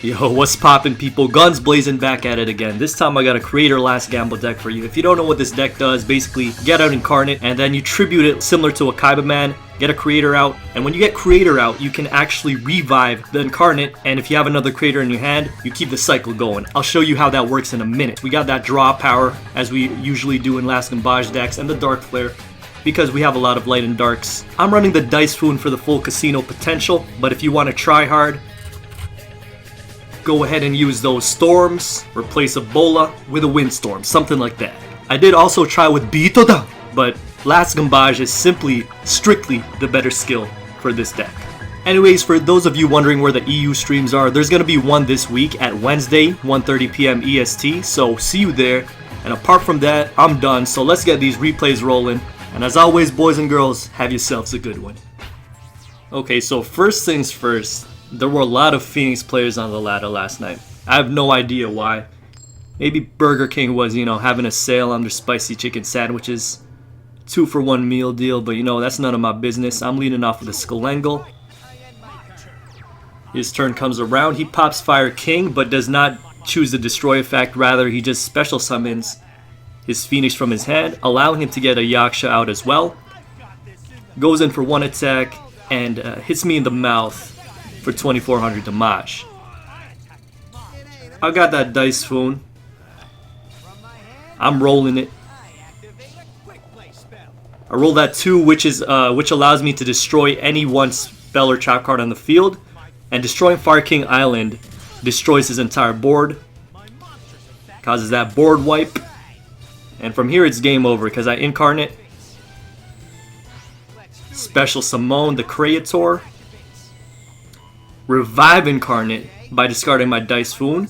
Yo, what's poppin', people? Guns blazing back at it again. This time I got a creator last gamble deck for you. If you don't know what this deck does, basically get out Incarnate and then you tribute it similar to a Kaiba Man, get a creator out, and when you get creator out, you can actually revive the Incarnate, and if you have another creator in your hand, you keep the cycle going. I'll show you how that works in a minute. We got that draw power, as we usually do in Last Gambage decks, and the Dark Flare, because we have a lot of light and darks. I'm running the Dice Foon for the full casino potential, but if you want to try hard, go ahead and use those storms, replace a bola with a windstorm, something like that. I did also try with Bitoda, but Last Gambage is strictly the better skill for this deck. Anyways, for those of you wondering where the EU streams are, there's going to be one this week at Wednesday, 1:30 p.m. EST, so see you there. And apart from that, I'm done, so let's get these replays rolling. And as always, boys and girls, have yourselves a good one. Okay, so first things first. There were a lot of Phoenix players on the ladder last night. I have no idea why. Maybe Burger King was, having a sale on their spicy chicken sandwiches. 2-for-1 meal deal, but that's none of my business. I'm leading off with a Skulengal. His turn comes around. He pops Fire King, but does not choose the destroy effect. Rather, he just special summons his Phoenix from his hand, allowing him to get a Yaksha out as well. Goes in for one attack and hits me in the mouth for 2400 damage. I got that Dice Foon. I'm rolling it. I roll that 2, which allows me to destroy any one spell or trap card on the field, and destroying Fire King Island destroys his entire board, causes that board wipe, and from here it's game over because I Incarnate, special summon the Creator, revive Incarnate by discarding my Dice Foon,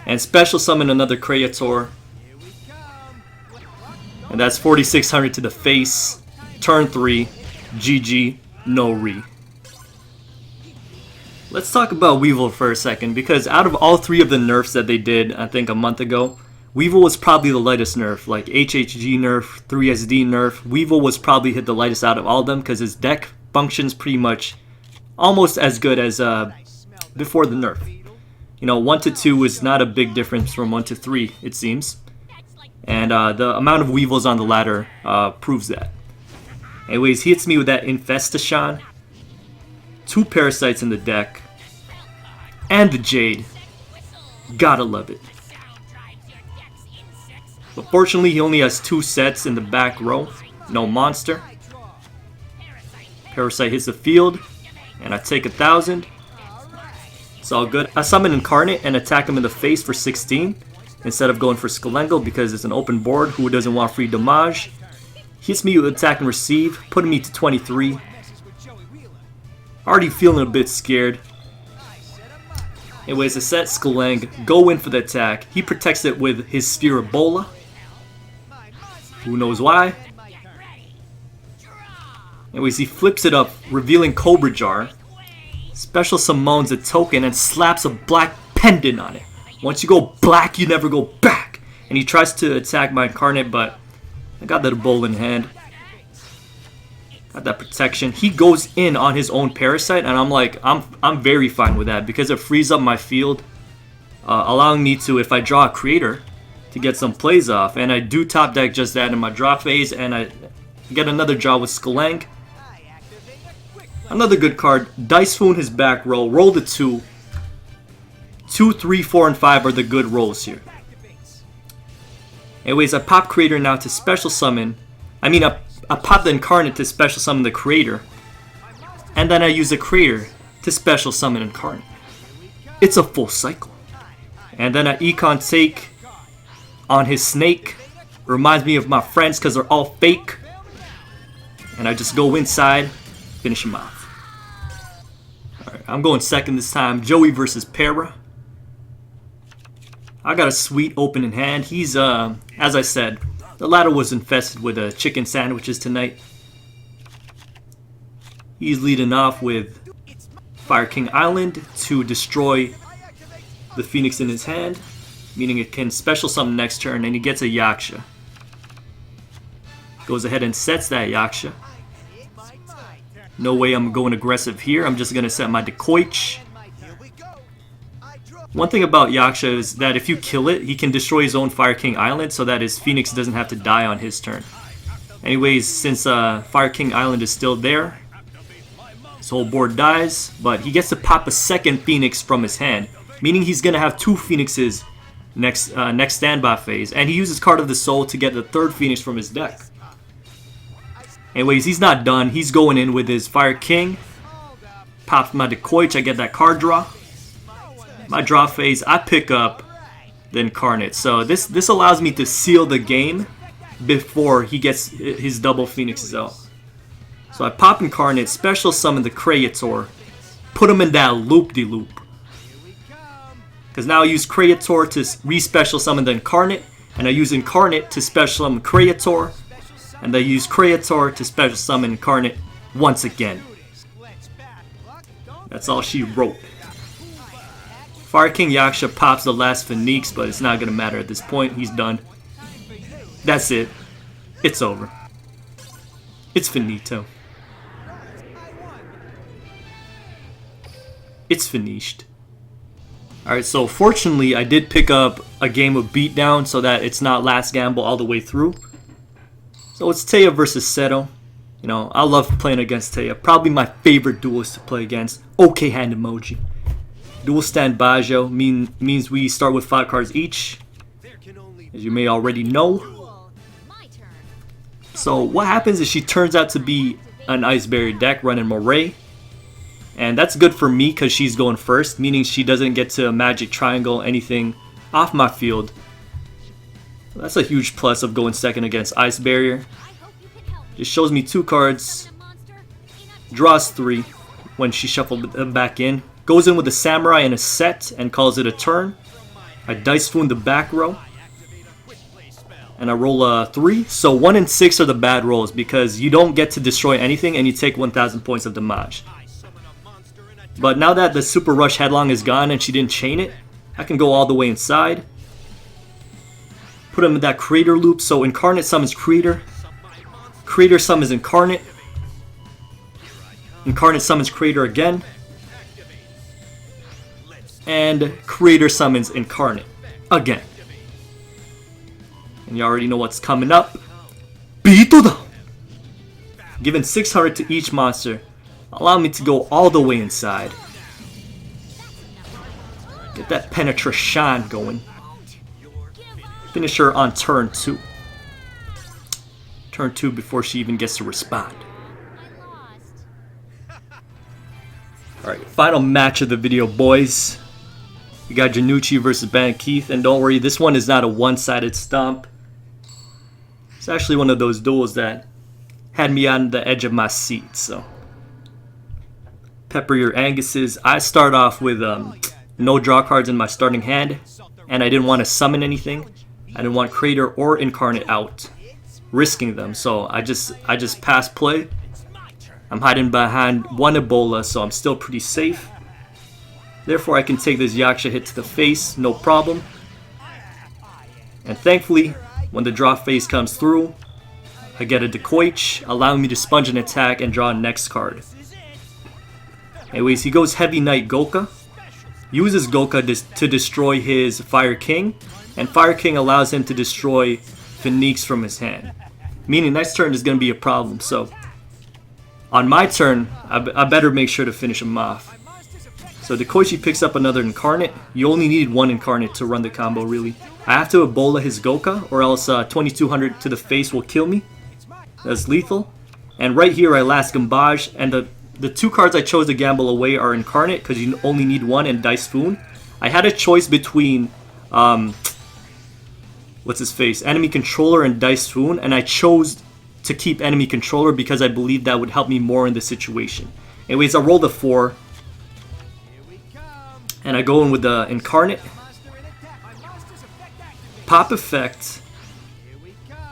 and special summon another Creator. And that's 4600 to the face. Turn 3. GG. No re. Let's talk about Weevil for a second, because out of all 3 of the nerfs that they did, I think a month ago, Weevil was probably the lightest nerf. Like HHG nerf, 3SD nerf. Weevil was probably hit the lightest out of all of them because his deck functions pretty much almost as good as before the nerf. 1 to 2 is not a big difference from 1 to 3, it seems. And the amount of Weevils on the ladder proves that. Anyways, he hits me with that Infestation, 2 Parasites in the deck, and the Jade. Gotta love it. But fortunately, he only has 2 sets in the back row. No monster. Parasite hits the field, and I take 1000. It's all good. I summon Incarnate and attack him in the face for 16. Instead of going for Skulengal because it's an open board. Who doesn't want free damage? Hits me with attack and receive, putting me to 23. Already feeling a bit scared. Anyways, I set Skulengal, go in for the attack. He protects it with his Sphere of Bola. Who knows why? Anyways, he flips it up, revealing Cobra Jar. Special summons a token and slaps a black pendant on it. Once you go black, you never go back. And he tries to attack my Incarnate, but I got that bowl in hand. Got that protection. He goes in on his own Parasite, and I'm like, I'm very fine with that because it frees up my field, allowing me to, if I draw a creator, to get some plays off. And I do top deck just that in my draw phase, and I get another draw with Skulengal. Another good card. Dice Foon his back row. Roll the 2. 2, 3, 4, and 5 are the good rolls here. Anyways, I pop Creator now to special summon. I pop the Incarnate to special summon the Creator. And then I use the Creator to special summon Incarnate. It's a full cycle. And then I Econ take on his Snake. Reminds me of my friends because they're all fake. And I just go inside, finish him off. Alright, I'm going second this time. Joey versus Para. I got a sweet open in hand. He's, as I said, the ladder was infested with chicken sandwiches tonight. He's leading off with Fire King Island to destroy the Phoenix in his hand, meaning it can special summon next turn, and he gets a Yaksha. Goes ahead and sets that Yaksha. No way I'm going aggressive here. I'm just going to set my Decoich. One thing about Yaksha is that if you kill it, he can destroy his own Fire King Island so that his Phoenix doesn't have to die on his turn. Anyways, since Fire King Island is still there, his whole board dies, but he gets to pop a second Phoenix from his hand, meaning he's going to have 2 Phoenixes next standby phase, and he uses Card of the Soul to get the 3rd Phoenix from his deck. Anyways, he's not done. He's going in with his Fire King. Pops my Decoich, I get that card draw. My draw phase, I pick up the Incarnate. So this allows me to seal the game before he gets his double Phoenixes out. So I pop Incarnate, special summon the Creator, put him in that loop-de-loop. Because now I use Creator to re-special summon the Incarnate, and I use Incarnate to special summon Creator, and I use Creator to special summon Incarnate once again. That's all she wrote. Fire King Yaksha pops the last Phoenix, but it's not going to matter at this point. He's done. That's it. It's over. It's finito. It's finished. Alright, so fortunately I did pick up a game of Beatdown so that it's not last gamble all the way through. So it's Taya versus Seto. You know, I love playing against Taya. Probably my favorite duelist to play against. Okay hand emoji. Dual stand Bajo means we start with 5 cards each, as you may already know. So what happens is she turns out to be an Ice Barrier deck running Moray. And that's good for me because she's going first, meaning she doesn't get to Magic Triangle anything off my field. That's a huge plus of going second against Ice Barrier. Just shows me 2 cards, draws 3 when she shuffled them back in. Goes in with a Samurai and a set and calls it a turn. I Dice Spoon the back row. And I roll a 3. So 1 and 6 are the bad rolls because you don't get to destroy anything and you take 1,000 points of damage. But now that the Super Rush Headlong is gone and she didn't chain it, I can go all the way inside. Put him in that Creator loop, so Incarnate summons Creator. Creator summons Incarnate. Incarnate summons Creator again. And Creator summons Incarnate again. And you already know what's coming up. Beatoda! Given 600 to each monster. Allow me to go all the way inside. Get that penetration going. Finish her on turn 2. Turn 2 before she even gets to respond. Alright, final match of the video, boys. We got Janucci versus Ben Keith, and don't worry, this one is not a one-sided stomp. It's actually one of those duels that had me on the edge of my seat, so. Pepper your Anguses. I start off with no draw cards in my starting hand, and I didn't want to summon anything. I didn't want Creator or Incarnate out, risking them, so I just pass play. I'm hiding behind 1 Ebola, so I'm still pretty safe. Therefore, I can take this Yaksha hit to the face, no problem. And thankfully, when the draw phase comes through, I get a Decoich, allowing me to sponge an attack and draw a next card. Anyways, he goes Heavy Knight Goka, uses Goka to destroy his Fire King, and Fire King allows him to destroy Phoenix from his hand. Meaning next turn is going to be a problem, so on my turn, I better make sure to finish him off. So Dekoichi picks up another Incarnate. You only need 1 Incarnate to run the combo, really. I have to Ebola his Goka, or else 2200 to the face will kill me. That's lethal. And right here I last Gambage, and the 2 cards I chose to gamble away are Incarnate, because you only need 1, and Dice Spoon. I had a choice between, what's his face, Enemy Controller and Dice Spoon, and I chose to keep Enemy Controller because I believed that would help me more in the situation. Anyways, I rolled a 4, and I go in with the Incarnate. Pop effect.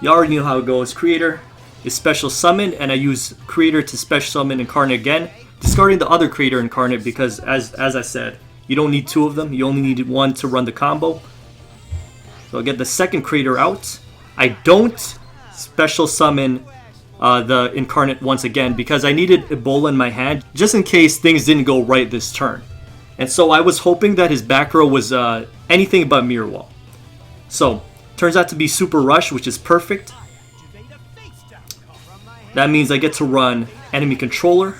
You already know how it goes. Creator is special summoned, and I use Creator to special summon Incarnate again, discarding the other Creator Incarnate because, as I said, you don't need 2 of them. You only need 1 to run the combo. So I get the second Creator out. I don't special summon the Incarnate once again because I needed Ebola in my hand just in case things didn't go right this turn. And so I was hoping that his back row was anything but mirror wall. So, turns out to be super rush, which is perfect. That means I get to run enemy controller.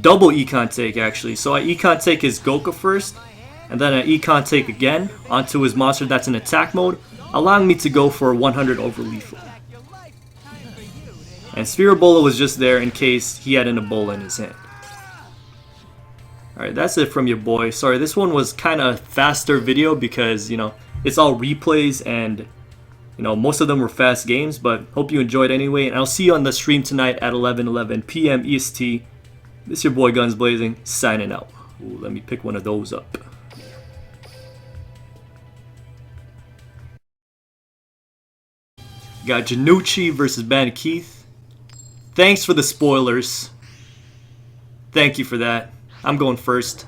Double econ take actually. So I econ take his Goku first, and then I econ take again onto his monster that's in attack mode, allowing me to go for 100 over lethal. And Sphere Ebola was just there in case he had an Ebola in his hand. Alright, that's it from your boy. Sorry, this one was kind of faster video because, you know, it's all replays and, you know, most of them were fast games, but hope you enjoyed anyway. And I'll see you on the stream tonight at 11:11 p.m. EST. This is your boy Guns Blazing, signing out. Ooh, let me pick one of those up. Got Janucci versus Bandit Keith. Thanks for the spoilers. Thank you for that. I'm going first.